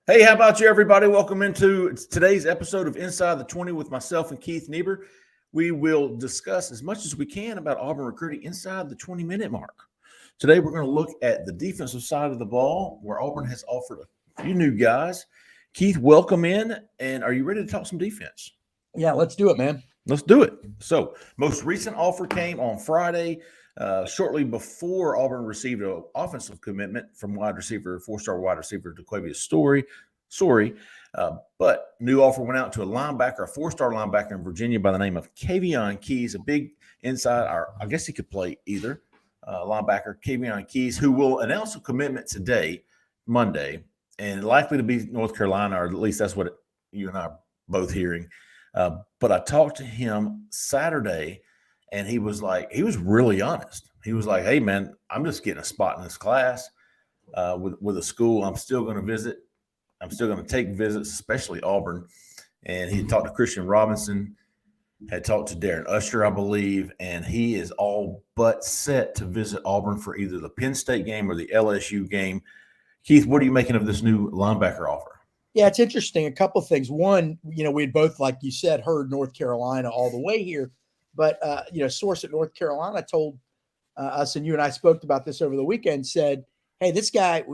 Hey, how about you, everybody? Welcome into today's episode of Inside the 20 with myself and Keith Niebuhr. We will discuss as much as we can about Auburn recruiting inside the 20-minute mark. Today, we're going to look at the defensive side of the ball, where Auburn has offered a few new guys. Keith, welcome in, and are you ready to talk some defense? Yeah, let's do it, man. Let's do it. So, most recent offer came on Friday, shortly before Auburn received an offensive commitment from four-star wide receiver DeQuavius Story. But new offer went out to a four-star linebacker in Virginia by the name of Kavion Keys, a big inside, or I guess he could play either linebacker, Kavion Keys, who will announce a commitment today, Monday, and likely to be North Carolina, or at least that's what you and I are both hearing. But I talked to him Saturday, and he was really honest. He was like, "Hey, man, I'm just getting a spot in this class with a school. I'm still going to visit. I'm still going to take visits, especially Auburn." And he talked to Christian Robinson, had talked to Darren Usher, I believe, and he is all but set to visit Auburn for either the Penn State game or the LSU game. Keith, what are you making of this new linebacker offer? Yeah, it's interesting. A couple of things. One, we had both, like you said, heard North Carolina all the way here. But, a source at North Carolina told us, and you and I spoke about this over the weekend, said, hey, this guy,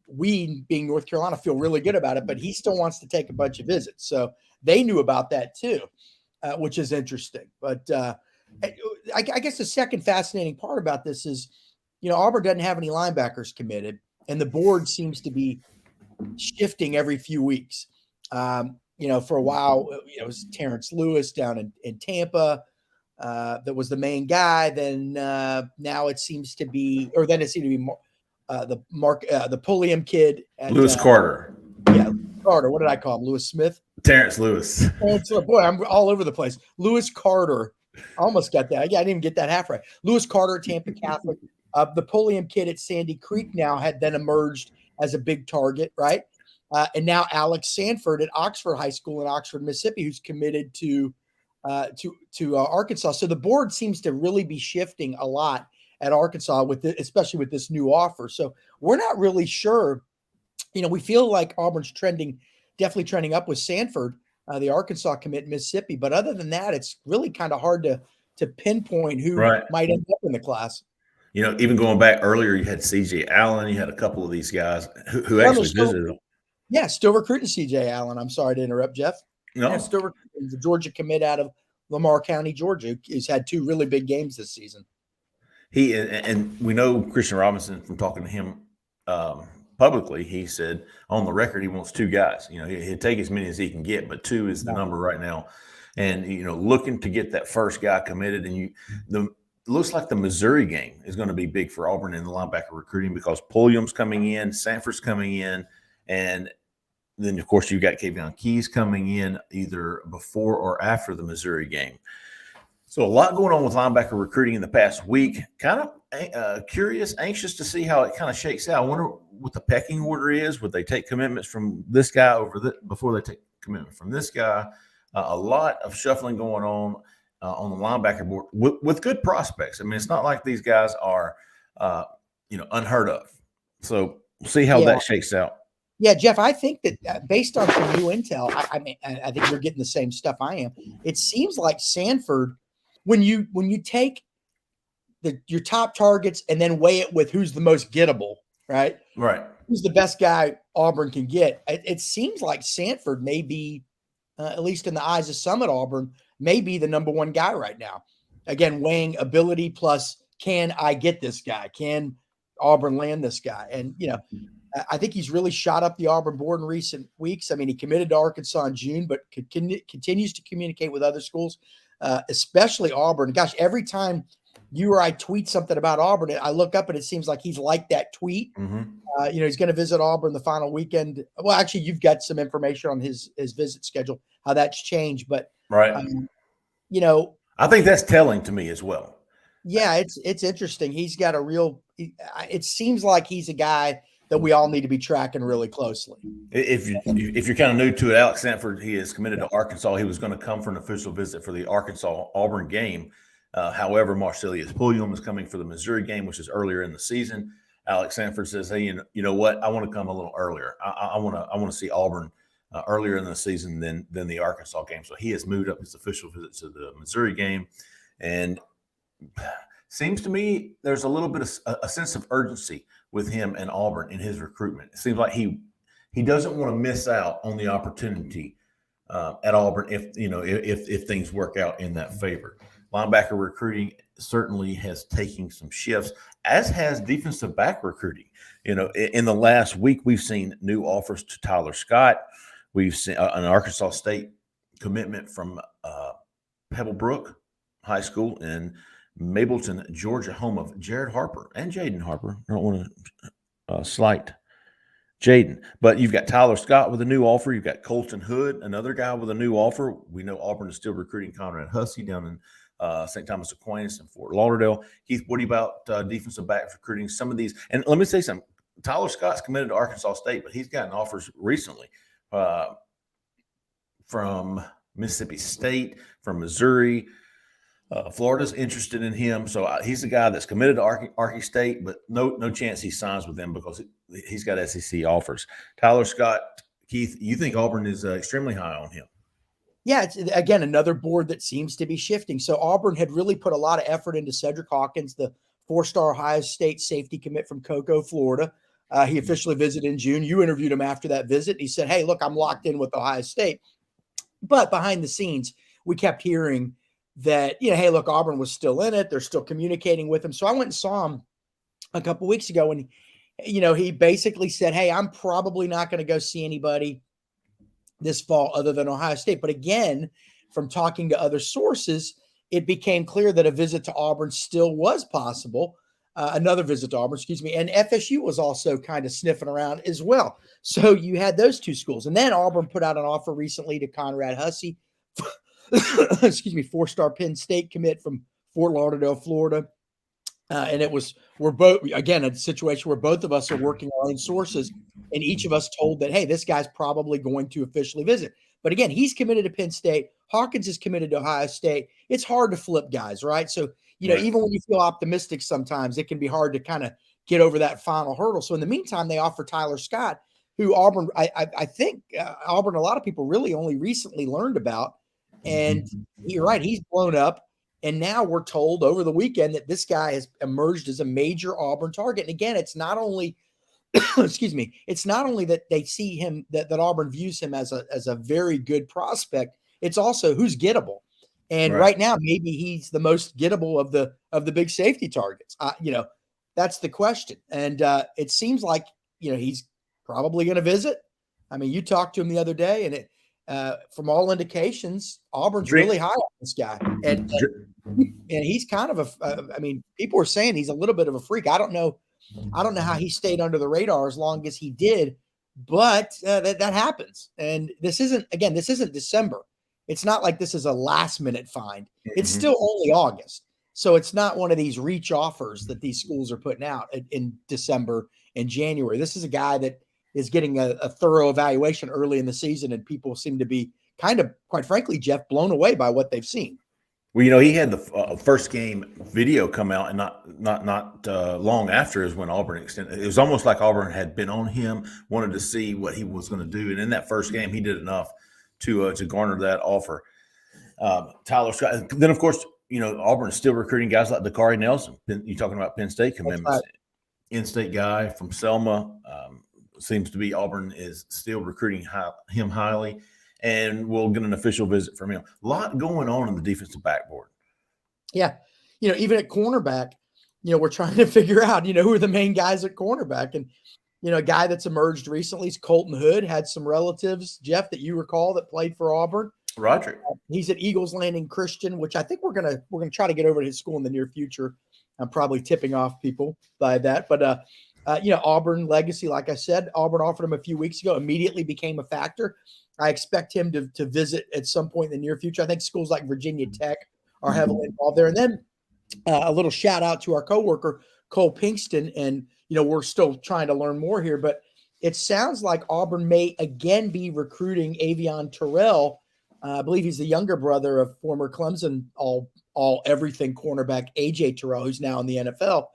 we being North Carolina feel really good about it, but he still wants to take a bunch of visits. So they knew about that too, which is interesting. But I guess the second fascinating part about this is, Auburn doesn't have any linebackers committed, and the board seems to be shifting every few weeks. For a while, it was Terrence Lewis down in Tampa that was the main guy. Then now it seems to be, the Pulliam kid, Lewis Carter. Yeah, Carter. What did I call him? Lewis Smith. Terrence Lewis. Boy, I'm all over the place. Lewis Carter. I almost got that. Yeah, I didn't even get that half right. Lewis Carter at Tampa Catholic. The Pulliam kid at Sandy Creek now had then emerged as a big target, right? And now Alex Sanford at Oxford High School in Oxford, Mississippi, who's committed to Arkansas. So the board seems to really be shifting a lot at Arkansas especially with this new offer. So we're not really sure. We feel like Auburn's definitely trending up with Sanford, the Arkansas commit in Mississippi. But other than that, it's really kind of hard to pinpoint who might end up in the class. Even going back earlier, you had C.J. Allen. You had a couple of these guys who actually visited. Yeah, still recruiting C.J. Allen. I'm sorry to interrupt, Jeff. No. Yeah, still recruiting. The Georgia commit out of Lamar County, Georgia. He's had two really big games this season. And we know Christian Robinson from talking to him publicly. He said on the record he wants two guys. He'd take as many as he can get, but two is the number right now. And looking to get that first guy committed, and looks like the Missouri game is going to be big for Auburn in the linebacker recruiting because Pulliam's coming in, Sanford's coming in, and then, of course, you've got Kavion Keys coming in either before or after the Missouri game. So a lot going on with linebacker recruiting in the past week. Kind of curious, anxious to see how it kind of shakes out. I wonder what the pecking order is. Would they take commitments from this guy before they take commitment from this guy? A lot of shuffling going on the linebacker board with good prospects. I mean, it's not like these guys are, unheard of. So we'll see how that shakes out. Yeah, Jeff, I think that based on some new intel, I think you're getting the same stuff I am. It seems like Sanford, when you take your top targets and then weigh it with who's the most gettable, right? Right. Who's the best guy Auburn can get? It seems like Sanford may be, at least in the eyes of some at Auburn, may be the number one guy right now. Again, weighing ability plus can I get this guy? Can Auburn land this guy? And, I think he's really shot up the Auburn board in recent weeks. I mean, he committed to Arkansas in June, but continues to communicate with other schools, especially Auburn. Gosh, every time you or I tweet something about Auburn, I look up and it seems like he's liked that tweet. Mm-hmm. He's going to visit Auburn the final weekend. Well, actually, you've got some information on his visit schedule, how that's changed. But, right. I think that's telling to me as well. Yeah, it's interesting. He's got it seems like he's a guy that we all need to be tracking really closely. If you're kind of new to it, Alex Sanford, he is committed to Arkansas. He was going to come for an official visit for the Arkansas-Auburn game. However, Marcellus Pulliam is coming for the Missouri game, which is earlier in the season. Alex Sanford says, "Hey, you know what? I want to come a little earlier. I want to see Auburn earlier in the season than the Arkansas game." So he has moved up his official visit to the Missouri game, and seems to me there's a little bit of a sense of urgency with him and Auburn in his recruitment. It seems like he doesn't want to miss out on the opportunity at Auburn if things work out in that favor. Linebacker recruiting certainly has taken some shifts, as has defensive back recruiting. In the last week, we've seen new offers to Tyler Scott. We've seen an Arkansas State commitment from Pebblebrook High School in Mableton, Georgia, home of Jared Harper and Jaden Harper. I don't want to slight Jaden, but you've got Tyler Scott with a new offer. You've got Colton Hood, another guy with a new offer. We know Auburn is still recruiting Conrad Hussey down in St. Thomas Aquinas and Fort Lauderdale. Keith, what about defensive back recruiting? Some of these, and let me say something. Tyler Scott's committed to Arkansas State, but he's gotten offers recently from Mississippi State, from Missouri. Florida's interested in him, so he's the guy that's committed to Arkansas State, but no chance he signs with them because he's got SEC offers. Tyler Scott, Keith, you think Auburn is extremely high on him? Yeah, it's, again, another board that seems to be shifting. So Auburn had really put a lot of effort into Cedric Hawkins, the four-star Ohio State safety commit from Cocoa, Florida. He officially visited in June. You interviewed him after that visit. He said, "Hey, look, I'm locked in with Ohio State." But behind the scenes, we kept hearing that, hey, look, Auburn was still in it. They're still communicating with him. So I went and saw him a couple of weeks ago, and, he basically said, "Hey, I'm probably not going to go see anybody this fall other than Ohio State." But again, from talking to other sources, it became clear that a visit to Auburn still was possible. Another visit to Auburn, and FSU was also kind of sniffing around as well. So you had those two schools. And then Auburn put out an offer recently to Conrad Hussey, four-star Penn State commit from Fort Lauderdale, Florida. And we're both, again, a situation where both of us are working our own sources, and each of us told that, hey, this guy's probably going to officially visit. But again, he's committed to Penn State. Hawkins is committed to Ohio State. It's hard to flip guys, right? So, right. Even when you feel optimistic sometimes, it can be hard to kind of get over that final hurdle. So in the meantime, they offer Tyler Scott, who Auburn, I think Auburn, a lot of people really only recently learned about. And you're right, he's blown up. And now we're told over the weekend that this guy has emerged as a major Auburn target. And again, it's not only, it's not only that they see him, that Auburn views him as a very good prospect. It's also who's gettable. And right now, maybe he's the most gettable of the big safety targets. That's the question. And it seems like, he's probably going to visit. I mean, you talked to him the other day, and from all indications, Auburn's really high on this guy. And he's kind of people are saying he's a little bit of a freak. I don't know how he stayed under the radar as long as he did, but that happens. And this isn't December. It's not like this is a last minute find. It's still only August. So it's not one of these reach offers that these schools are putting out in December and January. This is a guy that is getting a thorough evaluation early in the season, and people seem to be kind of, quite frankly, Jeff, blown away by what they've seen. Well, he had the first game video come out, and not long after is when Auburn extended. It was almost like Auburn had been on him, wanted to see what he was going to do, and in that first game, he did enough to garner that offer. Tyler Scott. Then, of course, Auburn is still recruiting guys like Dakari Nelson. You're talking about Penn State commitments. Right. In-state guy from Selma. Seems to be Auburn is still recruiting him highly, and we'll get an official visit from him. A lot going on in the defensive backboard. Yeah. Even at cornerback, we're trying to figure out, who are the main guys at cornerback. And, a guy that's emerged recently is Colton Hood, had some relatives, Jeff, that you recall, that played for Auburn. Roderick. He's at Eagles Landing Christian, which I think we're gonna try to get over to his school in the near future. I'm probably tipping off people by that, but Auburn legacy, like I said, Auburn offered him a few weeks ago, immediately became a factor. I expect him to visit at some point in the near future. I think schools like Virginia Tech are heavily involved there. And then a little shout out to our coworker, Cole Pinkston. And, we're still trying to learn more here, but it sounds like Auburn may again be recruiting Avion Terrell. I believe he's the younger brother of former Clemson, all everything cornerback AJ Terrell, who's now in the NFL.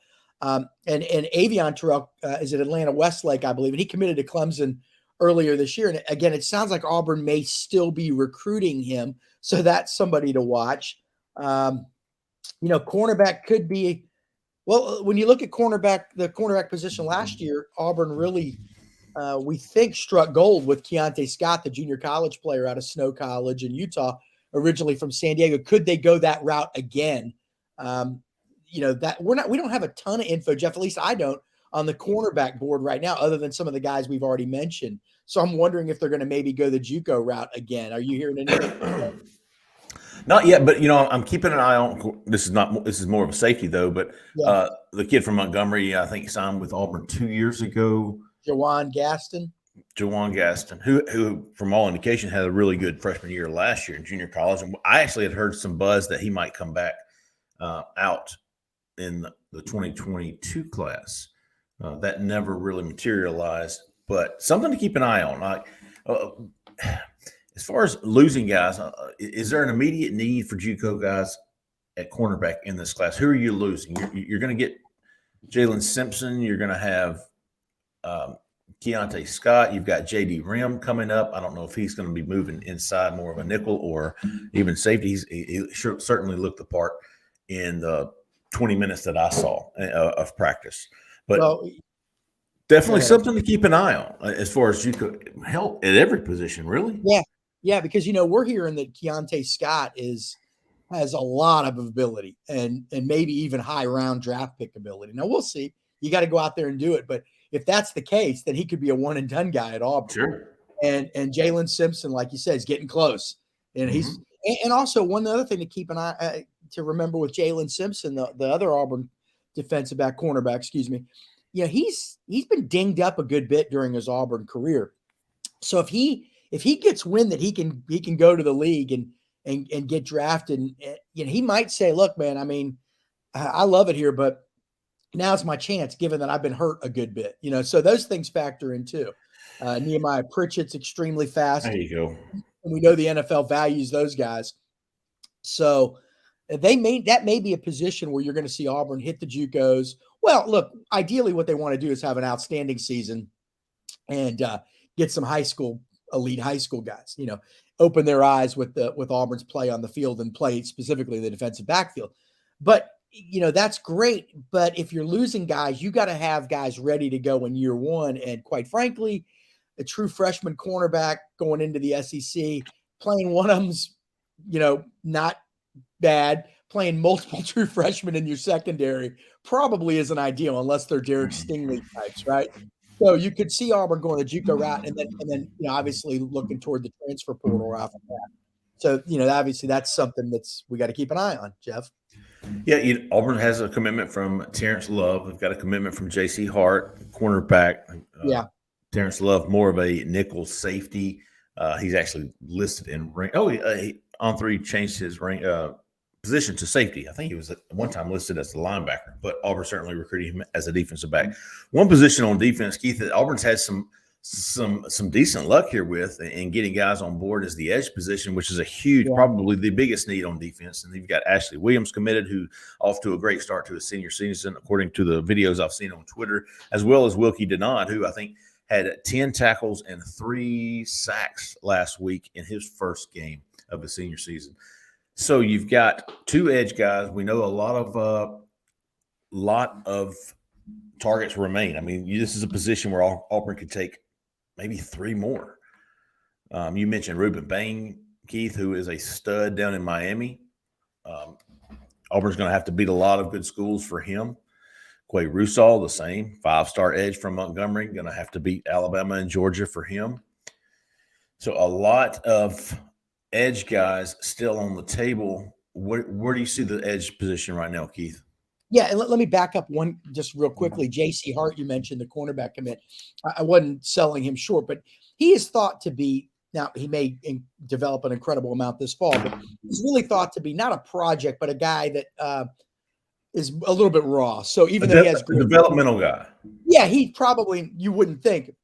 And Avion Terrell is at Atlanta Westlake, I believe, and he committed to Clemson earlier this year. And again, it sounds like Auburn may still be recruiting him, so that's somebody to watch. Cornerback could be. Well, when you look at the cornerback position last year, Auburn really, we think, struck gold with Keontae Scott, the junior college player out of Snow College in Utah, originally from San Diego. Could they go that route again? That we don't have a ton of info, Jeff. At least I don't, on the cornerback board right now, other than some of the guys we've already mentioned. So I'm wondering if they're going to maybe go the JUCO route again. Are you hearing anything? Not yet, but I'm keeping an eye on. This is more of a safety though. But Yeah. The kid from Montgomery, I think, signed with Auburn 2 years ago. Jawan Gaston, who from all indication had a really good freshman year last year in junior college, and I actually had heard some buzz that he might come back out in the 2022 class. That never really materialized, but something to keep an eye on. As far as losing guys, is there an immediate need for JUCO guys at cornerback in this class? Who are you losing? You're going to get Jalen Simpson. You're going to have Keontae Scott. You've got J.D. Rim coming up. I don't know if he's going to be moving inside more of a nickel or even safety. He certainly looked the part in the 20 minutes that I saw of practice. But definitely something to keep an eye on as far as JUCO help at every position, really. Yeah, because we're hearing that Keontae Scott has a lot of ability and maybe even high round draft pick ability. Now we'll see. You got to go out there and do it, but if that's the case, then he could be a one and done guy at Auburn. Sure. And Jalen Simpson, like you said, is getting close. And and also one other thing to keep an eye to remember with Jalen Simpson, the other Auburn defensive back, cornerback, excuse me. He's been dinged up a good bit during his Auburn career. So if he gets wind that he can go to the league and get drafted, he might say, look, man, I mean, I love it here, but now's my chance, given that I've been hurt a good bit, so those things factor in too. Nehemiah Pritchett's extremely fast. There you go. And we know the NFL values those guys. So that may be a position where you're going to see Auburn hit the JUCOs. Well, look, ideally what they want to do is have an outstanding season and get some elite high school guys, open their eyes with Auburn's play on the field and play specifically the defensive backfield. But that's great. But if you're losing guys, you got to have guys ready to go in year one. And quite frankly, a true freshman cornerback going into the SEC, playing one of them's, not bad. Playing multiple true freshmen in your secondary probably isn't ideal unless they're Derek Stingley types, right? So you could see Auburn going the JUCO route and then obviously looking toward the transfer portal after that. So, obviously that's something we got to keep an eye on, Jeff. Yeah, Auburn has a commitment from Terrence Love. They've got a commitment from J.C. Hart, cornerback. Terrence Love, more of a nickel safety. He's actually listed in rank. He on three changed his rank position to safety. I think he was at one time listed as a linebacker, but Auburn certainly recruited him as a defensive back. One position on defense, Keith, that Auburn's had some decent luck here with in getting guys on board is the edge position, which is a huge, probably the biggest need on defense. And you've got Ashley Williams committed, who off to a great start to his senior season, according to the videos I've seen on Twitter, as well as Wilkie Denard, who I think had 10 tackles and 3 sacks last week in his first game of the senior season. So you've got 2 edge guys. We know a lot of targets remain. I mean, this is a position where Auburn could take maybe 3 more. You mentioned Ruben Bain, Keith, who is a stud down in Miami. Auburn's going to have to beat a lot of good schools for him. Quay Rusall, the same, 5-star edge from Montgomery, going to have to beat Alabama and Georgia for him. So a lot of edge guys still on the table. Where do you see the edge position right now, Keith? Yeah, and let me back up one just real quickly. J.C. Hart, you mentioned the cornerback commit. I wasn't selling him short, but he is thought to be, now he may develop an incredible amount this fall, but he's really thought to be not a project, but a guy that is a little bit raw. So even though he has a developmental guy. Yeah, he probably, you wouldn't think,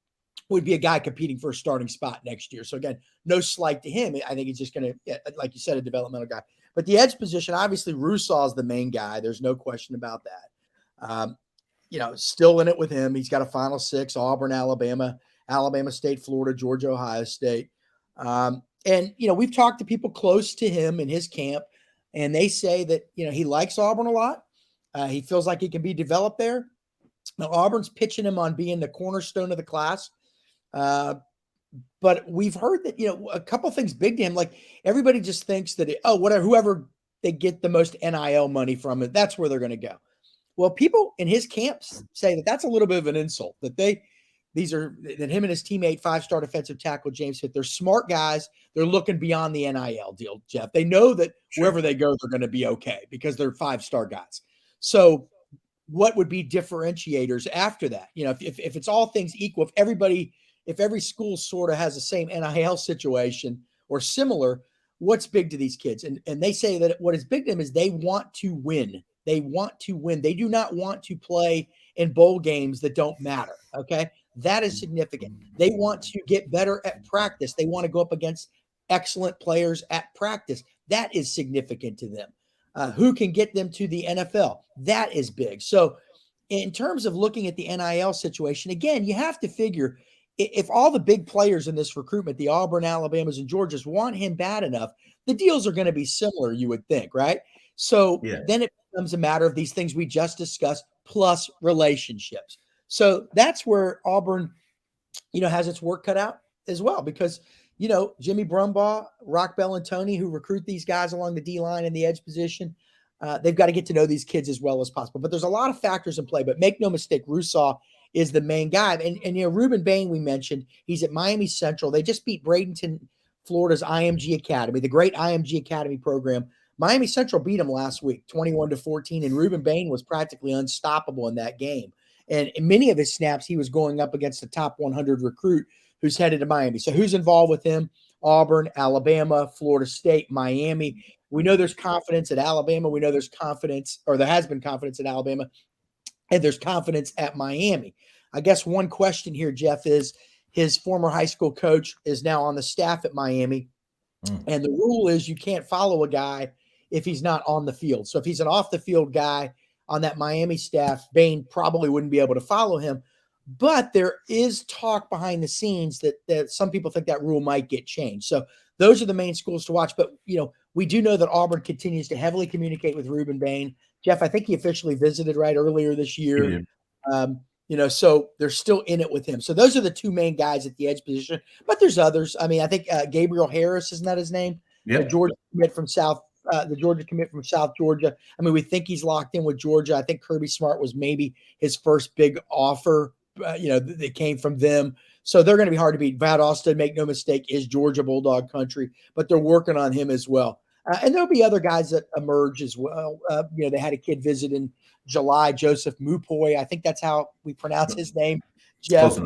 would be a guy competing for a starting spot next year. So again, no slight to him. I think he's just going to, like you said, a developmental guy. But the edge position, obviously, Rusall is the main guy. There's no question about that. still in it with him. He's got a final 6: Auburn, Alabama, Alabama State, Florida, Georgia, Ohio State. And we've talked to people close to him in his camp, and they say that, he likes Auburn a lot. He feels like he can be developed there. Now, Auburn's pitching him on being the cornerstone of the class. But we've heard that, a couple things big to him. Like, everybody just thinks that, whoever they get the most NIL money from, that's where they're going to go. Well, people in his camps say that that's a little bit of an insult, that him and his teammate, 5-star defensive tackle James Smith, they're smart guys. They're looking beyond the NIL deal, Jeff. They know that wherever they go, they're going to be okay because they're 5-star guys. So what would be differentiators after that? If it's all things equal, if every school sort of has the same NIL situation or similar, what's big to these kids? And they say that what is big to them is they want to win. They want to win. They do not want to play in bowl games that don't matter. Okay. That is significant. They want to get better at practice. They want to go up against excellent players at practice. That is significant to them. Who can get them to the NFL? That is big. So in terms of looking at the NIL situation, again, you have to figure if all the big players in this recruitment, the Auburn, Alabamas, and Georgias, want him bad enough, the deals are going to be similar, you would think, right? So then it becomes a matter of these things we just discussed plus relationships. So that's where Auburn, has its work cut out as well, because, Jimmy Brumbaugh, Rock Bellantoni, who recruit these guys along the D-line and the edge position, they've got to get to know these kids as well as possible. But there's a lot of factors in play. But make no mistake, Rousseau is the main guy. And Reuben Bain, we mentioned, he's at Miami Central. They just beat Bradenton, Florida's IMG Academy, the great IMG Academy program. Miami Central beat them last week, 21-14, and Reuben Bain was practically unstoppable in that game. And in many of his snaps, he was going up against a top 100 recruit who's headed to Miami. So who's involved with him? Auburn, Alabama, Florida State, Miami. We know there's confidence at Alabama. We know there's confidence, or there has been confidence at Alabama, and there's confidence at Miami. I guess one question here, Jeff, is his former high school coach is now on the staff at Miami. And the rule is you can't follow a guy if he's not on the field. So if he's an off-the-field guy on that Miami staff, Bain probably wouldn't be able to follow him. But there is talk behind the scenes that some people think that rule might get changed. So those are the main schools to watch. But, we do know that Auburn continues to heavily communicate with Reuben Bain. Jeff, I think he officially visited earlier this year. So they're still in it with him. So those are the two main guys at the edge position. But there's others. I mean, I think Gabriel Harris, isn't that his name? Yep. The Georgia commit from South Georgia. I mean, we think he's locked in with Georgia. I think Kirby Smart was maybe his first big offer, that came from them. So they're going to be hard to beat. Vat Austin, make no mistake, is Georgia Bulldog country, but they're working on him as well. And there'll be other guys that emerge as well. They had a kid visit in July, Joseph Mupoy. I think that's how we pronounce his name, Jeff.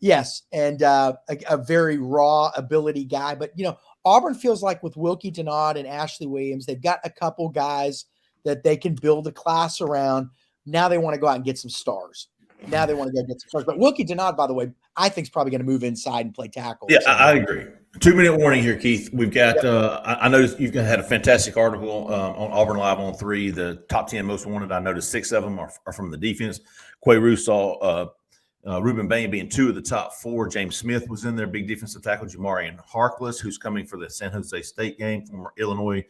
Yes, and a very raw ability guy. But, Auburn feels like with Wilkie Denaud and Ashley Williams, they've got a couple guys that they can build a class around. Now they want to go out and get some stars. But Wilkie Denaud, by the way, I think is probably going to move inside and play tackle. Yeah, I agree. 2-minute warning here, Keith. We've got I noticed you've had a fantastic article on Auburn Live on 3, the top 10 most wanted. I noticed 6 of them are from the defense. Quay Rousseau, Reuben Bain being 2 of the top 4. James Smith was in there, big defensive tackle. Jamarian Harkless, who's coming for the San Jose State game, former Illinois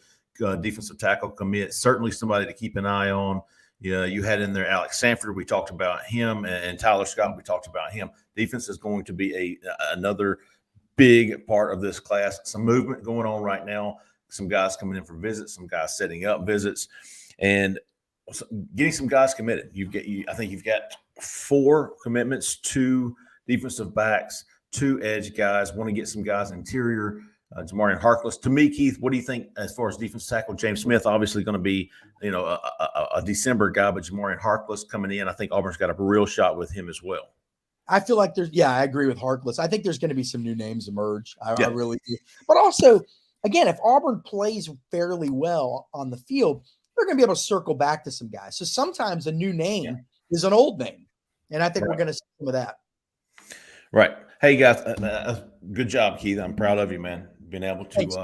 defensive tackle commit. Certainly somebody to keep an eye on. Yeah, you had in there Alex Sanford. We talked about him, and Tyler Scott. We talked about him. Defense is going to be another big part of this class. Some movement going on right now. Some guys coming in for visits. Some guys setting up visits, and getting some guys committed. I think you've got 4 commitments, 2 defensive backs, 2 edge guys. Want to get some guys interior. Jamarian Harkless. To me, Keith, what do you think as far as defensive tackle? James Smith obviously going to be, a December guy, but Jamarian Harkless coming in, I think Auburn's got a real shot with him as well. I feel like I agree with Harkless. I think there's going to be some new names emerge. I really do. But also, again, if Auburn plays fairly well on the field, they're going to be able to circle back to some guys. So sometimes a new name is an old name. And I think we're going to see some of that. Right. Hey, guys, good job, Keith. I'm proud of you, man. Being able to. Thanks,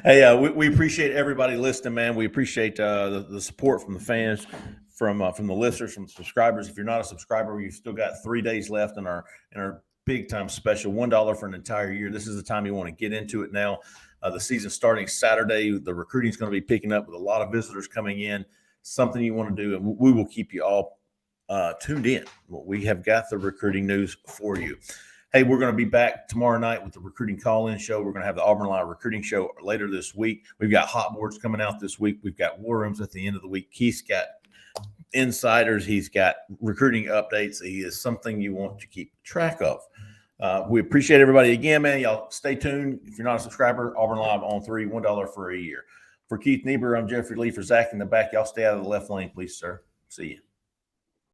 Hey, we appreciate everybody listening, man. We appreciate the support from the fans. from the listeners, from the subscribers. If you're not a subscriber, you've still got 3 days left in our big time special, $1 for an entire year. This is the time you want to get into it now. The season starting Saturday. The recruiting is going to be picking up with a lot of visitors coming in. Something you want to do, and we will keep you all tuned in. We have got the recruiting news for you. Hey, we're going to be back tomorrow night with the recruiting call-in show. We're going to have the Auburn Live recruiting show later this week. We've got hot boards coming out this week. We've got war rooms at the end of the week. Keith's got insiders. He's got recruiting updates. He is something you want to keep track of. We appreciate everybody again, man. Y'all stay tuned. If you're not a subscriber, Auburn Live on 3, $1 for a year. For Keith Niebuhr, I'm Jeffrey Lee. For Zach in the back, y'all stay out of the left lane, please, sir. See you.